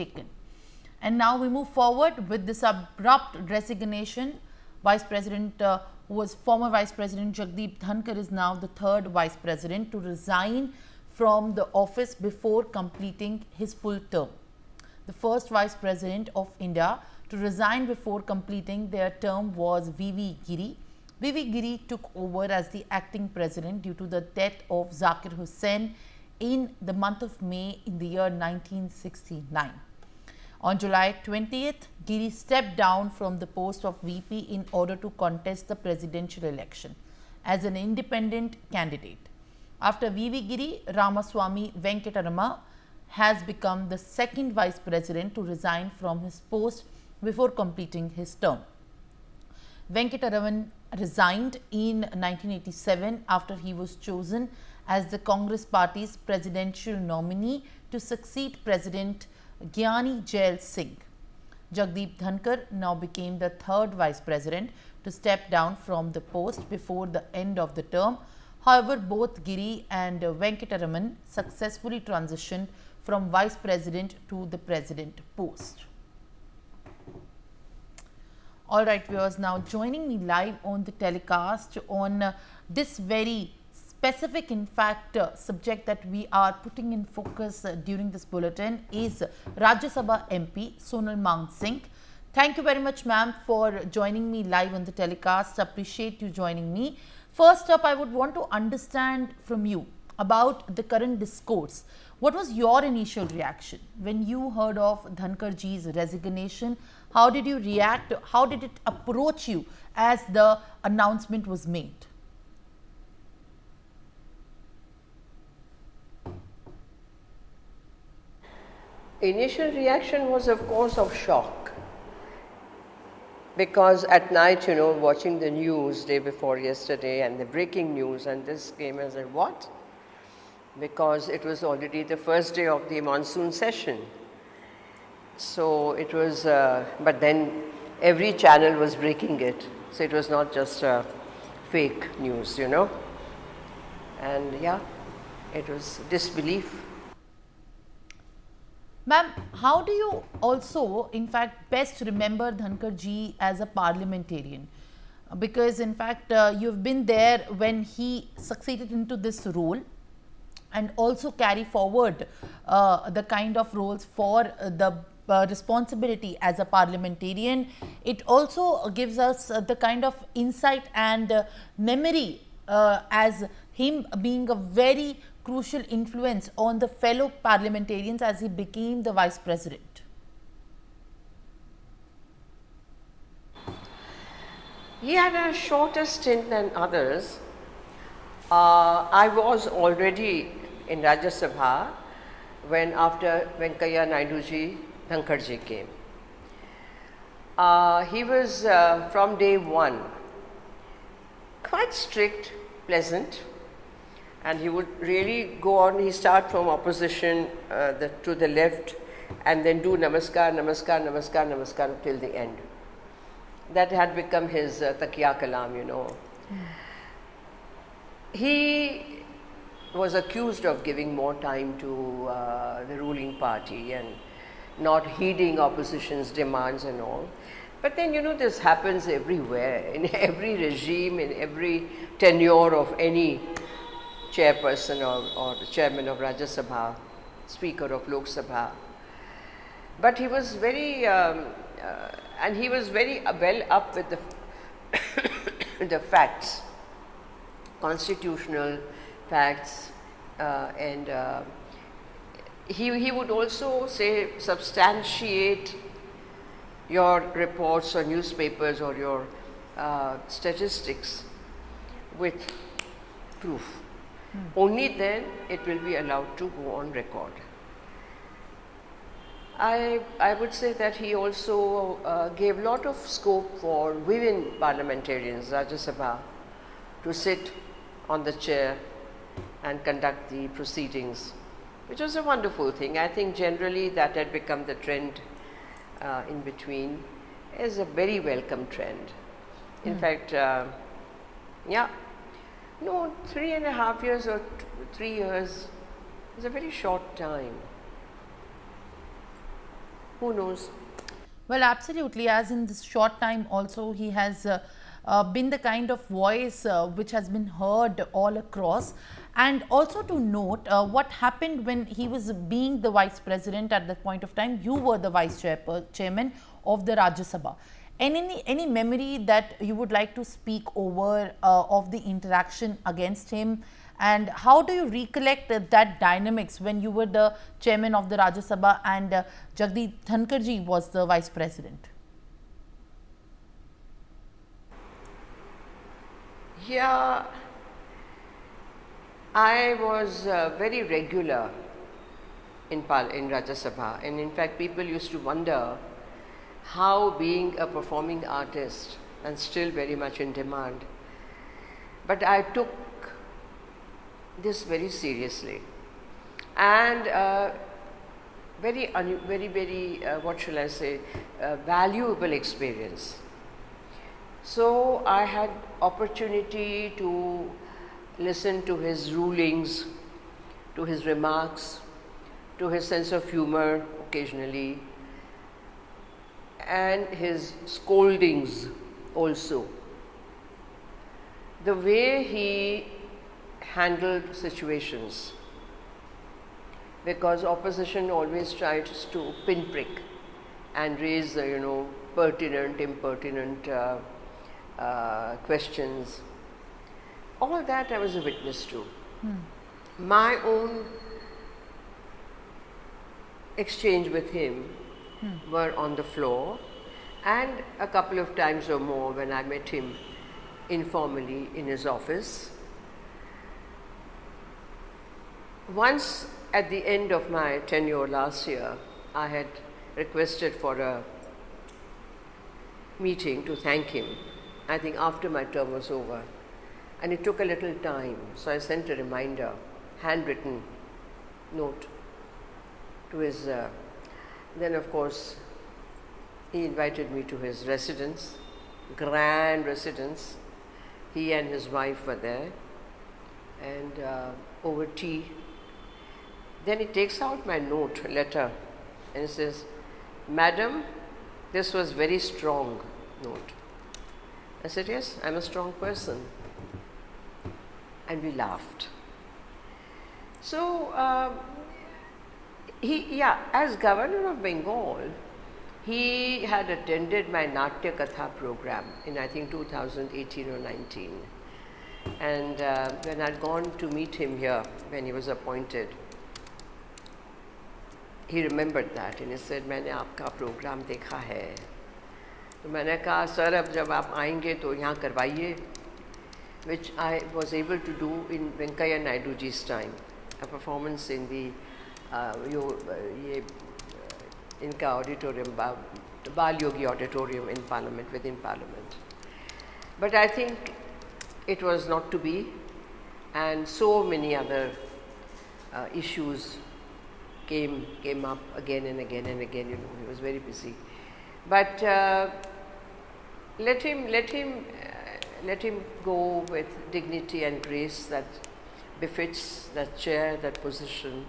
taken. And now we move forward with this abrupt resignation. Vice President, who was former Vice President Jagdeep Dhankhar, is now the third Vice President to resign from the office before completing his full term. The first Vice President of India to resign before completing their term was V.V. Giri. V.V. Giri took over as the acting president due to the death of Zakir Hussain in the month of May in the year 1969. On July 20th, Giri stepped down from the post of VP in order to contest the presidential election as an independent candidate. After V.V. Giri, Ramaswamy Venkatarama has become the second Vice President to resign from his post before completing his term. Venkataraman resigned in 1987 after he was chosen as the Congress party's presidential nominee to succeed President Gyani Jail Singh. Jagdeep Dhankhar now became the third Vice President to step down from the post before the end of the term. However, both Giri and Venkataraman successfully transitioned from Vice President to the President post. All right, viewers, now joining me live on the telecast on this very specific, in fact, subject that we are putting in focus during this bulletin is Rajya Sabha MP Sonal Mansingh. Thank you very much, ma'am, for joining me live on the telecast. Appreciate you joining me. First up, I would want to understand from you about the current discourse. What was your initial reaction when you heard of Dhankar ji's resignation? How did you react? How did it approach you as the announcement was made? Initial reaction was, of course, of shock, because at night, watching the news day before yesterday and the breaking news, and this came as a what? Because it was already the first day of the monsoon session. So it was, but then every channel was breaking it. So it was not just fake news, And yeah, it was disbelief. Ma'am, how do you also, in fact, best remember Dhankar ji as a parliamentarian? Because, in fact, you've been there when he succeeded into this role and also carry forward the kind of roles for the responsibility as a parliamentarian. It also gives us the kind of insight and memory as him being a very crucial influence on the fellow parliamentarians as he became the Vice President. He had a shorter stint than others. I was already in Rajya Sabha after Venkaiah Naidu ji, Dhankar ji came. He was from day one quite strict, pleasant, and he would really go on. He start from opposition to the left and then do namaskar, namaskar, namaskar, namaskar till the end. That had become his takiya kalam, He was accused of giving more time to the ruling party and not heeding opposition's demands and all. But then, this happens everywhere, in every regime, in every tenure of any chairperson or the chairman of Rajya Sabha, speaker of Lok Sabha. But he was very, and he was very well up with the facts, constitutional facts, and he would also say substantiate your reports or newspapers or your statistics with proof. Only then it will be allowed to go on record. I would say that he also gave a lot of scope for women parliamentarians, Rajya Sabha, to sit on the chair and conduct the proceedings, which was a wonderful thing. I think generally that had become the trend in between, is a very welcome trend. In fact, yeah, no, 3.5 years or 3 years is a very short time. Who knows? Well, absolutely. As in this short time, also, he has been the kind of voice which has been heard all across. And also to note, what happened when he was being the vice president at that point of time, you were the chairman of the Rajya Sabha. And any memory that you would like to speak over of the interaction against him? And how do you recollect that dynamics when you were the chairman of the Rajya Sabha and Jagdeep Dhankhar ji was the vice president? Yeah, I was very regular in Rajya Sabha, and in fact, people used to wonder how being a performing artist and still very much in demand. But I took this very seriously, and very what shall I say, valuable experience. So I had opportunity to listen to his rulings, to his remarks, to his sense of humor occasionally, and his scoldings also. The way he handled situations, because opposition always tries to pinprick and raise pertinent, impertinent questions. All that I was a witness to. My own exchange with him were on the floor, and a couple of times or more when I met him informally in his office. Once at the end of my tenure last year, I had requested for a meeting to thank him, I think after my term was over, and it took a little time, so I sent a reminder, handwritten note to his, then of course he invited me to his residence, grand residence. He and his wife were there, and over tea. Then he takes out my letter, and he says, "Madam, this was very strong note." I said, "Yes, I'm a strong person." And we laughed. So, as Governor of Bengal, he had attended my Natya Katha program in I think 2018 or 19. And when I'd gone to meet him here when he was appointed, he remembered that and he said, "मैंने आपका programme देखा है." तो मैंने कहा, "sir, अब जब आप आएंगे तो यहाँ करवाइए," which I was able to do in Venkaiah Naidu ji's time, a performance in the इनका auditorium, Bal Yogi auditorium in Parliament, within Parliament. But I think it was not to be, and so many other issues came up again and again and again. He was very busy. But let him go with dignity and grace that befits that chair, that position,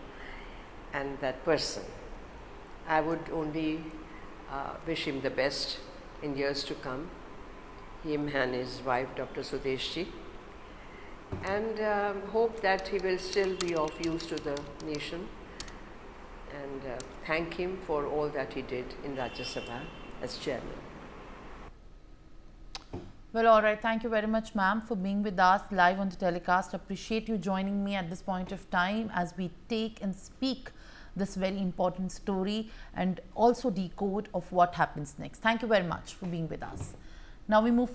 and that person. I would only wish him the best in years to come, him and his wife, Dr. Sudeshji, and hope that he will still be of use to the nation, and thank him for all that he did in Rajya Sabha as chairman. Well, all right. Thank you very much, ma'am, for being with us live on the telecast. Appreciate you joining me at this point of time as we take and speak this very important story and also decode of what happens next. Thank you very much for being with us. Now we move